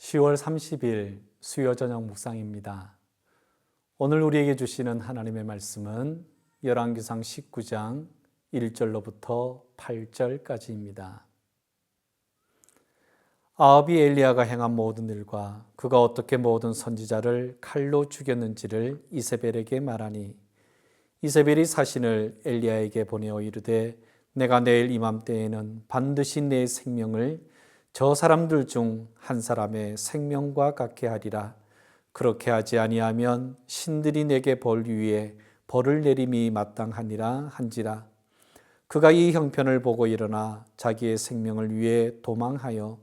10월 30일 수요 저녁 묵상입니다. 오늘 우리에게 주시는 하나님의 말씀은 열왕기상 19장 1절로부터 8절까지입니다. 아합이 엘리야가 행한 모든 일과 그가 어떻게 모든 선지자를 칼로 죽였는지를 이세벨에게 말하니 이세벨이 사신을 엘리야에게 보내어 이르되 내가 내일 이맘때에는 반드시 내 생명을 저 사람들 중 한 사람의 생명과 같게 하리라. 그렇게 하지 아니하면 신들이 내게 벌 위에 벌을 내림이 마땅하니라 한지라. 그가 이 형편을 보고 일어나 자기의 생명을 위해 도망하여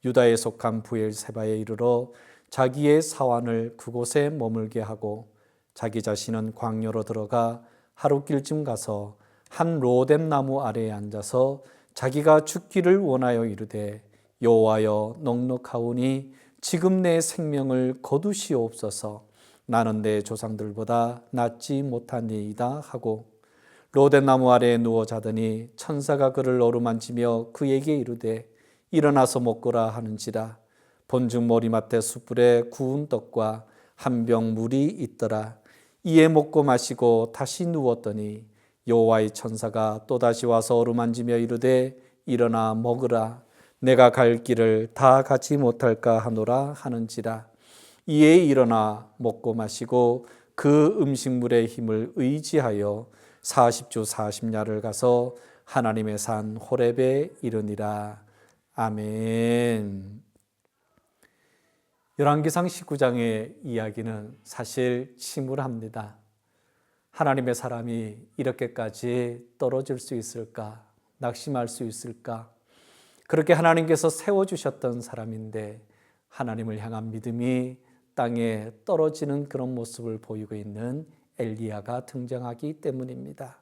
유다에 속한 브엘세바에 이르러 자기의 사환을 그곳에 머물게 하고 자기 자신은 광야로 들어가 하룻길쯤 가서 한 로뎀 나무 아래에 앉아서 자기가 죽기를 원하여 이르되 여호와여 넉넉하오니 지금 내 생명을 거두시옵소서. 나는 내 조상들보다 낫지 못하니이다 하고 로뎀 나무 아래에 누워 자더니 천사가 그를 어루만지며 그에게 이르되 일어나서 먹거라 하는지라. 본즉 머리맡에 숯불에 구운 떡과 한 병 물이 있더라. 이에 먹고 마시고 다시 누웠더니 여호와의 천사가 또다시 와서 어루만지며 이르되 일어나 먹으라. 내가 갈 길을 다 가지 못할까 하노라 하는지라. 이에 일어나 먹고 마시고 그 음식물의 힘을 의지하여 40주 40야를 가서 하나님의 산 호렙에 이르니라. 아멘. 열왕기상 19장의 이야기는 사실 침울합니다. 하나님의 사람이 이렇게까지 떨어질 수 있을까? 낙심할 수 있을까? 그렇게 하나님께서 세워주셨던 사람인데 하나님을 향한 믿음이 땅에 떨어지는 그런 모습을 보이고 있는 엘리야가 등장하기 때문입니다.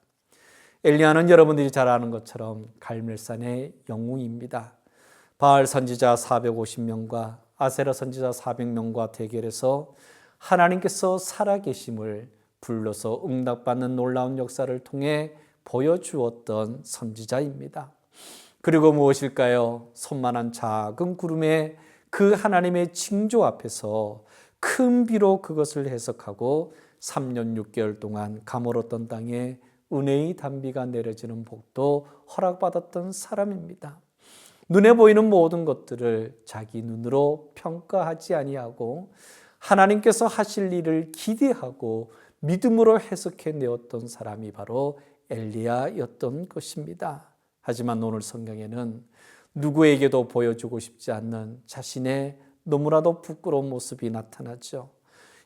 엘리야는 여러분들이 잘 아는 것처럼 갈멜산의 영웅입니다. 바알 선지자 450명과 아세라 선지자 400명과 대결해서 하나님께서 살아계심을 불러서 응답받는 놀라운 역사를 통해 보여주었던 선지자입니다. 그리고 무엇일까요? 손만한 작은 구름에 그 하나님의 징조 앞에서 큰 비로 그것을 해석하고 3년 6개월 동안 가물었던 땅에 은혜의 단비가 내려지는 복도 허락받았던 사람입니다. 눈에 보이는 모든 것들을 자기 눈으로 평가하지 아니하고 하나님께서 하실 일을 기대하고 믿음으로 해석해내었던 사람이 바로 엘리야였던 것입니다. 하지만 오늘 성경에는 누구에게도 보여주고 싶지 않는 자신의 너무나도 부끄러운 모습이 나타나죠.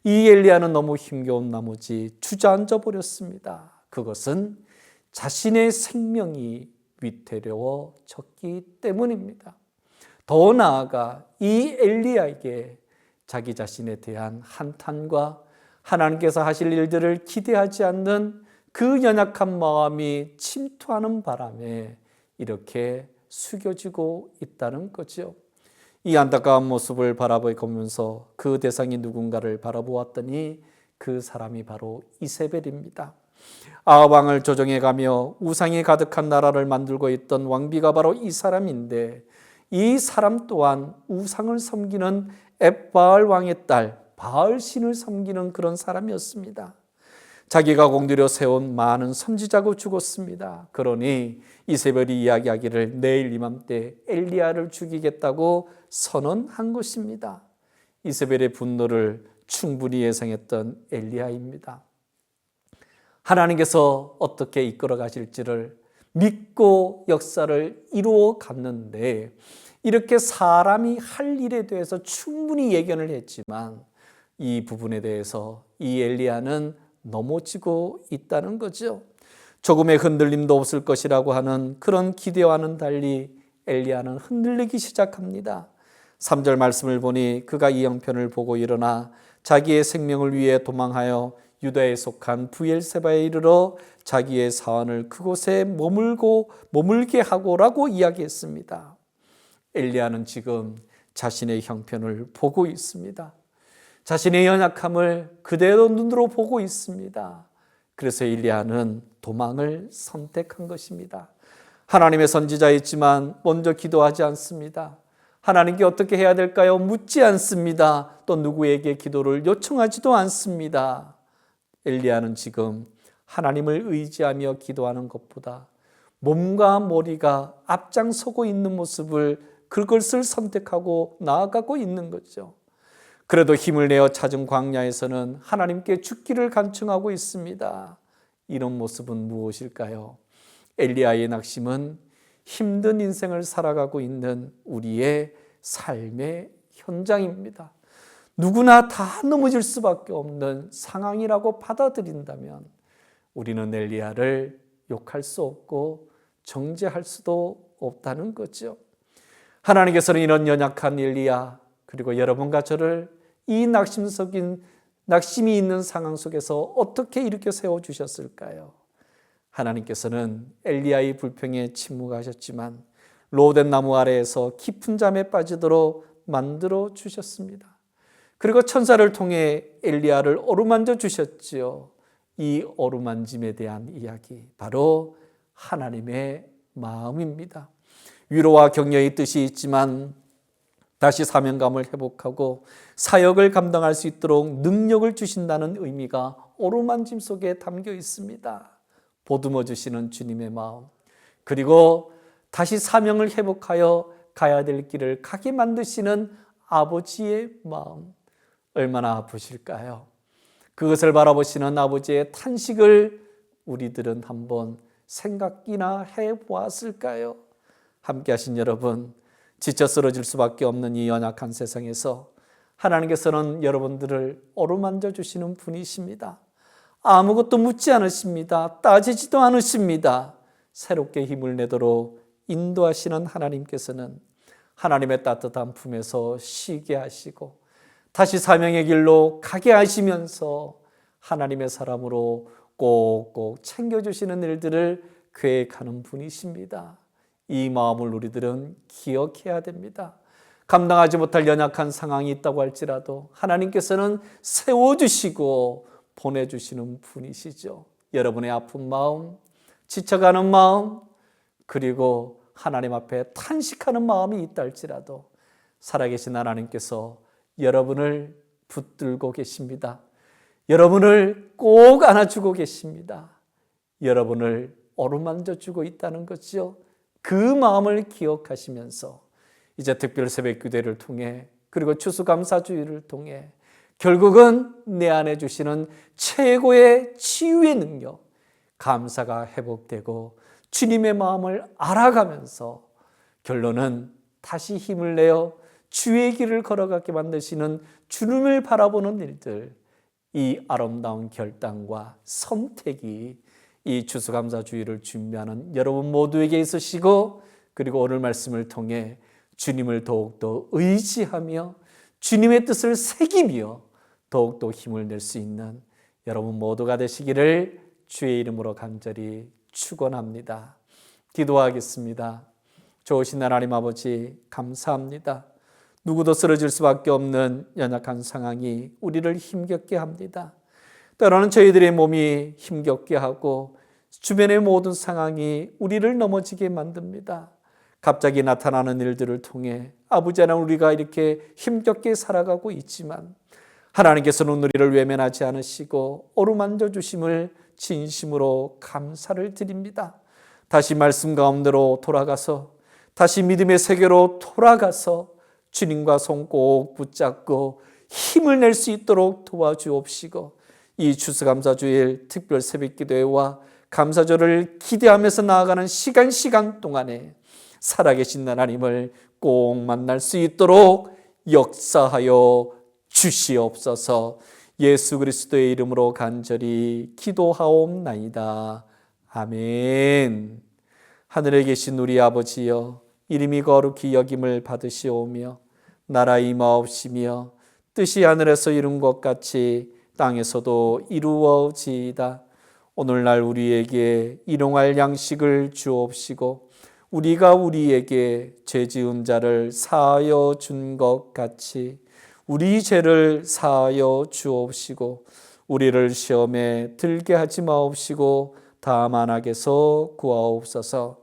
이 엘리야는 너무 힘겨운 나머지 주저앉아 버렸습니다. 그것은 자신의 생명이 위태로워졌기 때문입니다. 더 나아가 이 엘리야에게 자기 자신에 대한 한탄과 하나님께서 하실 일들을 기대하지 않는 그 연약한 마음이 침투하는 바람에 이렇게 숙여지고 있다는 거죠. 이 안타까운 모습을 바라보면서 그 대상이 누군가를 바라보았더니 그 사람이 바로 이세벨입니다. 아합 왕을 조정해가며 우상이 가득한 나라를 만들고 있던 왕비가 바로 이 사람인데 이 사람 또한 우상을 섬기는 엣바알 왕의 딸 바알 신을 섬기는 그런 사람이었습니다. 자기가 공들여 세운 많은 선지자고 죽었습니다. 그러니 이세벨이 이야기하기를 내일 이맘때 엘리야를 죽이겠다고 선언한 것입니다. 이세벨의 분노를 충분히 예상했던 엘리야입니다. 하나님께서 어떻게 이끌어 가실지를 믿고 역사를 이루어 갔는데 이렇게 사람이 할 일에 대해서 충분히 예견을 했지만 이 부분에 대해서 이 엘리야는 넘어지고 있다는 거죠. 조금의 흔들림도 없을 것이라고 하는 그런 기대와는 달리 엘리야는 흔들리기 시작합니다. 3절 말씀을 보니 그가 이 형편을 보고 일어나 자기의 생명을 위해 도망하여 유다에 속한 브엘세바에 이르러 자기의 사환을 그곳에 머물게 하고라고 이야기했습니다. 엘리야는 지금 자신의 형편을 보고 있습니다. 자신의 연약함을 그대로 눈으로 보고 있습니다. 그래서 엘리야는 도망을 선택한 것입니다. 하나님의 선지자였지만 먼저 기도하지 않습니다. 하나님께 어떻게 해야 될까요? 묻지 않습니다. 또 누구에게 기도를 요청하지도 않습니다. 엘리야는 지금 하나님을 의지하며 기도하는 것보다 몸과 머리가 앞장서고 있는 모습을, 그것을 선택하고 나아가고 있는 거죠. 그래도 힘을 내어 찾은 광야에서는 하나님께 죽기를 간청하고 있습니다. 이런 모습은 무엇일까요? 엘리야의 낙심은 힘든 인생을 살아가고 있는 우리의 삶의 현장입니다. 누구나 다 넘어질 수밖에 없는 상황이라고 받아들인다면 우리는 엘리야를 욕할 수 없고 정죄할 수도 없다는 거죠. 하나님께서는 이런 연약한 엘리야, 그리고 여러분과 저를 이 낙심이 있는 상황 속에서 어떻게 일으켜 세워주셨을까요? 하나님께서는 엘리야의 불평에 침묵하셨지만 로덴 나무 아래에서 깊은 잠에 빠지도록 만들어 주셨습니다. 그리고 천사를 통해 엘리야를 어루만져 주셨지요. 이 어루만짐에 대한 이야기, 바로 하나님의 마음입니다. 위로와 격려의 뜻이 있지만 다시 사명감을 회복하고 사역을 감당할 수 있도록 능력을 주신다는 의미가 어루만짐 속에 담겨 있습니다. 보듬어 주시는 주님의 마음, 그리고 다시 사명을 회복하여 가야 될 길을 가게 만드시는 아버지의 마음, 얼마나 아프실까요? 그것을 바라보시는 아버지의 탄식을 우리들은 한번 생각이나 해보았을까요? 함께 하신 여러분, 지쳐 쓰러질 수밖에 없는 이 연약한 세상에서 하나님께서는 여러분들을 어루만져 주시는 분이십니다. 아무것도 묻지 않으십니다. 따지지도 않으십니다. 새롭게 힘을 내도록 인도하시는 하나님께서는 하나님의 따뜻한 품에서 쉬게 하시고 다시 사명의 길로 가게 하시면서 하나님의 사람으로 꼭꼭 챙겨주시는 일들을 계획하는 분이십니다. 이 마음을 우리들은 기억해야 됩니다. 감당하지 못할 연약한 상황이 있다고 할지라도 하나님께서는 세워주시고 보내주시는 분이시죠. 여러분의 아픈 마음, 지쳐가는 마음, 그리고 하나님 앞에 탄식하는 마음이 있다 할지라도 살아계신 하나님께서 여러분을 붙들고 계십니다. 여러분을 꼭 안아주고 계십니다. 여러분을 어루만져 주고 있다는 거죠. 그 마음을 기억하시면서 이제 특별 새벽 기도를 통해, 그리고 추수감사주의를 통해 결국은 내 안에 주시는 최고의 치유의 능력, 감사가 회복되고 주님의 마음을 알아가면서 결론은 다시 힘을 내어 주의 길을 걸어가게 만드시는 주님을 바라보는 일들, 이 아름다운 결단과 선택이 이 추수감사주의를 준비하는 여러분 모두에게 있으시고, 그리고 오늘 말씀을 통해 주님을 더욱더 의지하며 주님의 뜻을 새기며 더욱더 힘을 낼 수 있는 여러분 모두가 되시기를 주의 이름으로 간절히 축원합니다. 기도하겠습니다. 좋으신 하나님 아버지, 감사합니다. 누구도 쓰러질 수밖에 없는 연약한 상황이 우리를 힘겹게 합니다. 때로는 저희들의 몸이 힘겹게 하고 주변의 모든 상황이 우리를 넘어지게 만듭니다. 갑자기 나타나는 일들을 통해 아버지 하나님, 우리가 이렇게 힘겹게 살아가고 있지만 하나님께서는 우리를 외면하지 않으시고 어루만져 주심을 진심으로 감사를 드립니다. 다시 말씀 가운데로 돌아가서 다시 믿음의 세계로 돌아가서 주님과 손 꼭 붙잡고 힘을 낼 수 있도록 도와주옵시고, 이 추수감사주일 특별 새벽기도회와 감사절을 기대하면서 나아가는 시간 동안에 살아계신 하나님을 꼭 만날 수 있도록 역사하여 주시옵소서. 예수 그리스도의 이름으로 간절히 기도하옵나이다. 아멘. 하늘에 계신 우리 아버지여, 이름이 거룩히 여김을 받으시오며 나라 임하옵시며 뜻이 하늘에서 이룬 것 같이 땅에서도 이루어지이다. 오늘날 우리에게 일용할 양식을 주옵시고 우리가 우리에게 죄 지은 자를 사하여 준 것 같이 우리 죄를 사하여 주옵시고 우리를 시험에 들게 하지 마옵시고 다만 악에서 구하옵소서.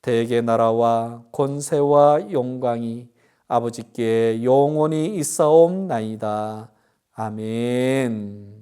대개 나라와 권세와 영광이 아버지께 영원히 있사옵나이다. 아멘.